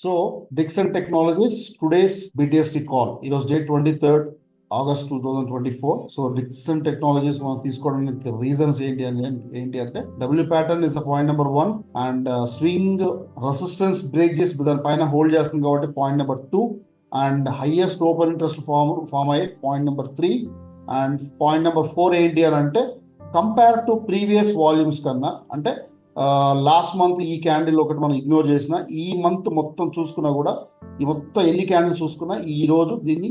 So, Dixon Technologies, today's BTST call. It was date 23rd August 2024. So, Dixon Technologies మనం తీసుకోవడానికి reasons ఏంటి అంటే W pattern is point number 1 and swing resistance break చేసి దాని పైన hold చేస్తుంది కాబట్టి point number 2 and highest open interest form అయ్యే point number 3 and point number 4 ఏంటి అని అంటే కంపేర్ టు ప్రీవియస్ వాల్యూమ్స్ కన్నా అంటే లాస్ట్ మంత్ ఈ క్యాండిల్ ఒకటి మనం ఇగ్నోర్ చేసిన ఈ మంత్ మొత్తం చూసుకున్నా కూడా ఈ మొత్తం ఎన్ని క్యాండిల్స్ చూసుకున్నా ఈ రోజు దీన్ని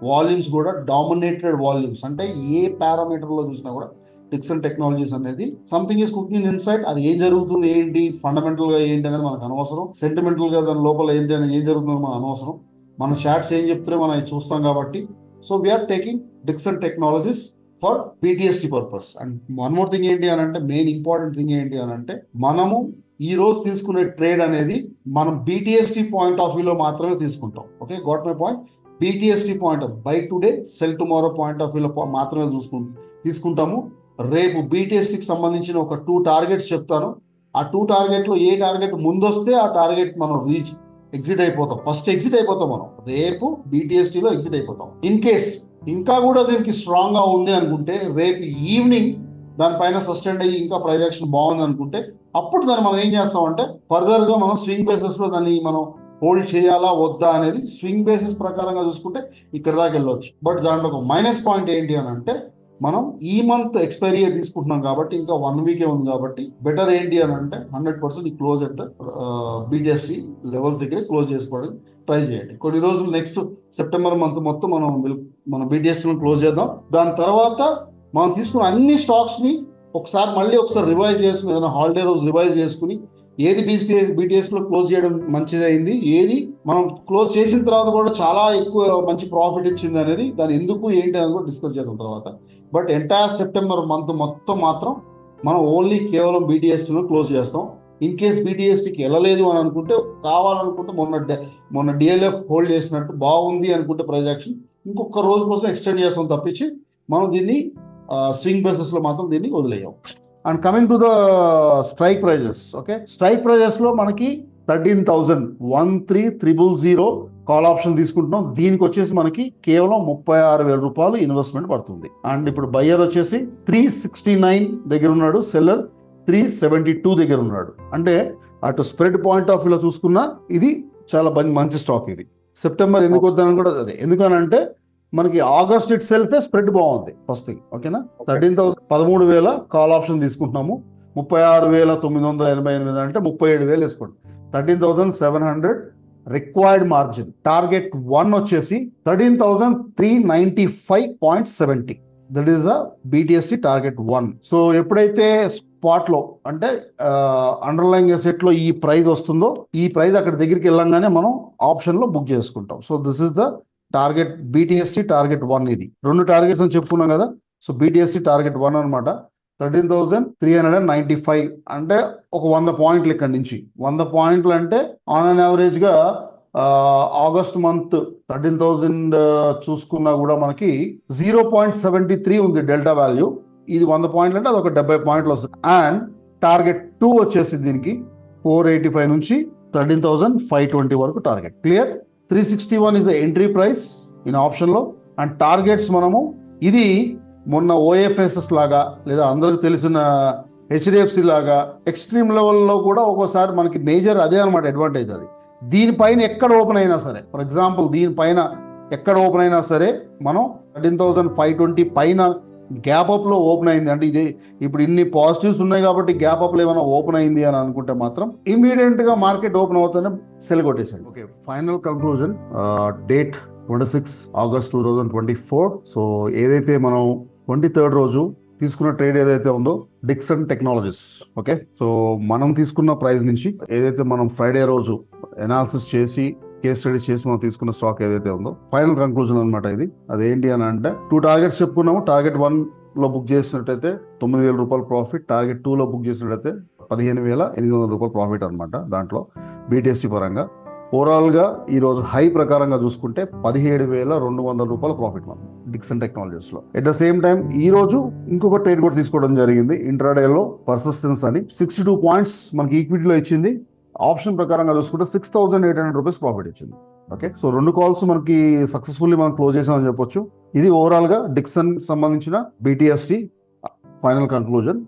వాల్యూమ్స్ కూడా డామినేటెడ్ వాల్యూమ్స్ అంటే ఏ పారామీటర్ లో చూసినా కూడా డిక్సన్ టెక్నాలజీస్ అనేది సంథింగ్ ఈస్ కుకింగ్ ఇన్సైడ్. అది ఏం జరుగుతుంది ఏంటి ఫండమెంటల్ గా ఏంటి అనేది మనకు అనవసరం, సెంటిమెంటల్ గా దాని లోపల ఏంటి అనేది ఏం జరుగుతుందో మనకు అనవసరం. మన చాట్స్ ఏం చెప్తున్నారో మనం చూస్తాం కాబట్టి so we are taking Dixon technologies for BTST purpose. And one more thing ఏంటి అని అంటే మెయిన్ ఇంపార్టెంట్ థింగ్ ఏంటి అని అంటే మనము ఈ రోజు తీసుకునే ట్రేడ్ అనేది మనం BTST పాయింట్ ఆఫ్ వ్యూలో మాత్రమే తీసుకుంటాం. Okay, got my point. BTST point of by today cell tomorrow point of వ్యూలో మాత్రమే తీసుకుంటాము. రేపు BTSTకి సంబంధించిన ఒక 2 టార్గెట్స్ చెప్తాను. ఆ 2 టార్గెట్ లో ఏ టార్గెట్ ముందొస్తే ఆ టార్గెట్ మనం ఎగ్జిట్ అయిపోతాం. ఫస్ట్ ఎగ్జిట్ అయిపోతాం మనం రేపు BTSTలో ఎగ్జిట్ అయిపోతాం. ఇన్ కేస్ ఇంకా కూడా దీనికి స్ట్రాంగ్ గా ఉంది అనుకుంటే రేపు ఈవినింగ్ దానిపైన సస్టైన్ అయ్యి ఇంకా ప్రైస్ యాక్షన్ బాగుంది అనుకుంటే అప్పుడు దాన్ని మనం ఏం చేస్తామంటే ఫర్దర్ గా మనం స్వింగ్ బేసిస్ లో దాన్ని మనం హోల్డ్ చేయాలా వద్దా అనేది స్వింగ్ బేసిస్ ప్రకారంగా చూసుకుంటే ఇక్కడ దాకా వెళ్ళొచ్చు. బట్ దాంట్లో ఒక మైనస్ పాయింట్ ఏంటి అని అంటే మనం ఈ మంత్ ఎక్స్పైరీ తీసుకుంటున్నాం కాబట్టి ఇంకా 1 వీకే ఉంది కాబట్టి బెటర్ ఏంటి అని అంటే 100% close at the BTST levels దగ్గర క్లోజ్ చేసుకోవడానికి ట్రై చేయండి. కొన్ని రోజులు నెక్స్ట్ సెప్టెంబర్ మంత్ మొత్తం మనం BTST క్లోజ్ చేద్దాం. దాని తర్వాత మనం తీసుకున్న అన్ని స్టాక్స్ ని ఒకసారి రివైజ్ చేసుకుని ఏదైనా హాలిడే రోజు రివైజ్ చేసుకుని ఏది BTST లో క్లోజ్ చేయడం మంచిదైంది, ఏది మనం క్లోజ్ చేసిన తర్వాత కూడా చాలా ఎక్కువ మంచి ప్రాఫిట్ ఇచ్చింది అనేది దాని ఎందుకు ఏంటి అనేది కూడా డిస్కస్ చేద్దాం తర్వాత. బట్ ఎంటైర్ సెప్టెంబర్ మంత్ మొత్తం మాత్రం మనం ఓన్లీ కేవలం BTST క్లోజ్ చేస్తాం. ఇన్ కేస్ BTSTకి వెళ్ళలేదు అని అనుకుంటే కావాలనుకుంటే మొన్న DLF హోల్డ్ చేసినట్టు బాగుంది అనుకుంటే ప్రైస్ యాక్షన్ ఇంకొక రోజు కోసం ఎక్స్టెండ్ చేస్తాం తప్పించి మనం దీన్ని స్వింగ్ బేసిస్ లో మాత్రం దీన్ని వదిలేయం. And coming to the strike prices. Okay, strike prices లో మనకి 13,000 కాల్ ఆప్షన్ తీసుకుంటున్నాం. దీనికి వచ్చేసి మనకి కేవలం 36,000 రూపాయలు ఇన్వెస్ట్మెంట్ పడుతుంది. అండ్ ఇప్పుడు బయ్యర్ వచ్చేసి 369 దగ్గర ఉన్నాడు, సెల్లర్ 372 దగ్గర ఉన్నాడు. అంటే అటు స్ప్రెడ్ పాయింట్ ఆఫ్ వ్యూలో చూసుకున్నా ఇది చాలా మంచి స్టాక్. ఇది సెప్టెంబర్ ఎందుకు వద్దని కూడా అదే, ఎందుకనంటే మనకి ఆగస్ట్ ఇట్ సెల్ఫే స్ప్రెడ్ బాగుంది. ఫస్ట్ థింగ్ ఓకేనా. 13,000 కాల్ ఆప్షన్ తీసుకుంటున్నాము. 36,988 అంటే 37,000 వేసుకోండి. 13,700 రిక్వైర్డ్ మార్జిన్. టార్గెట్ 1 వచ్చేసి 13,395.70. That is a BTST target 1. So ఎప్పుడైతే స్పాట్ లో అంటే అండర్లైన్ అసెట్ లో ఈ ప్రైస్ వస్తుందో ఈ ప్రైస్ అక్కడ దగ్గరికి వెళ్ళంగానే మనం ఆప్షన్ లో బుక్ చేసుకుంటాం. So this is the target BTST target 1. ఇది 2 టార్గెట్స్ అని చెప్పుకున్నాం కదా. సో BTST టార్గెట్ 1 అనమాట 13,395 అంటే ఒక 100 పాయింట్లు ఇక్కడ నుంచి. 100 పాయింట్లు అంటే ఆన్ అన్ యావరేజ్ గా ఆగస్ట్ మంత్ 13,000 చూసుకున్నా కూడా మనకి 0.73 ఉంది డెల్టా వాల్యూ. ఇది 100 పాయింట్లు అంటే అదొక 70 పాయింట్లు వస్తుంది. అండ్ టార్గెట్ 2 వచ్చేసి దీనికి 485 నుంచి 13,520 వరకు target. Clear. 361 is the entry price in option లో. అండ్ టార్గెట్స్ మనము ఇది మొన్న OFSS లాగా లేదా అందరికి తెలిసిన HDFC లాగా ఎక్స్ట్రీమ్ లెవెల్లో కూడా ఒక్కోసారి మనకి మేజర్ అదే అనమాట అడ్వాంటేజ్. అది దీనిపైన ఎక్కడ ఓపెన్ అయినా సరే, ఫర్ ఎగ్జాంపుల్ దీనిపైన ఎక్కడ ఓపెన్ అయినా సరే మనం 13,520 పైన గ్యాప్ అప్ లో ఓపెన్ అయింది అంటే ఇది ఇప్పుడు ఇన్ని పాజిటివ్స్ ఉన్నాయి కాబట్టి గ్యాప్ అప్ లో ఏమైనా ఓపెన్ అయింది అని అనుకుంటే మాత్రం ఇమీడియట్ గా మార్కెట్ ఓపెన్ అవుతానే సెల్ కొట్టేసాడు. Okay, final conclusion date 26 August 2024. So ఏదైతే మనం 23rd రోజు తీసుకున్న ట్రేడ్ ఏదైతే ఉందో డిక్సన్ టెక్నాలజీస్. ఓకే, సో మనం తీసుకున్న ప్రైస్ నుంచి ఏదైతే మనం ఫ్రైడే రోజు ఎనాలిసిస్ చేసి కేస్ స్టడీ చేసి మనం తీసుకున్న స్టాక్ ఏదైతే ఉందో ఫైనల్ కంక్లూజన్ అనమాట ఇది. అదేంటి అని అంటే 2 టార్గెట్స్ చెప్పుకున్నాము. టార్గెట్ 1 లో బుక్ చేసినట్టయితే 9,000 రూపాయలు ప్రాఫిట్. టార్గెట్ 2 లో బుక్ చేసినట్టయితే 15,800 రూపాయలు ప్రాఫిట్ అనమాట. దాంట్లో BTST పరంగా ఓవరాల్ గా ఈ రోజు హై ప్రకారంగా చూసుకుంటే 17,200 రూపాయల ప్రాఫిట్ మనం డిక్సన్ టెక్నాలజీస్ లో. ఎట్ ద సేమ్ టైం ఈ రోజు ఇంకొక ట్రేడ్ కూడా తీసుకోవడం జరిగింది ఇంట్రాడే లో. పర్సిస్టెన్స్ అని 62 పాయింట్స్ మనకి ఈక్విటీలో ఇచ్చింది. ఆప్షన్ ప్రకారంగా చూసుకుంటే 6,800 రూపీస్ ప్రాఫిట్ ఇచ్చింది. ఓకే, సో 2 కాల్స్ మనకి సక్సెస్ఫుల్లీ మనం క్లోజ్ చేసామని చెప్పొచ్చు. ఇది ఓవరాల్ గా డిక్సన్ సంబంధించిన BTST ఫైనల్ కంక్లూజన్.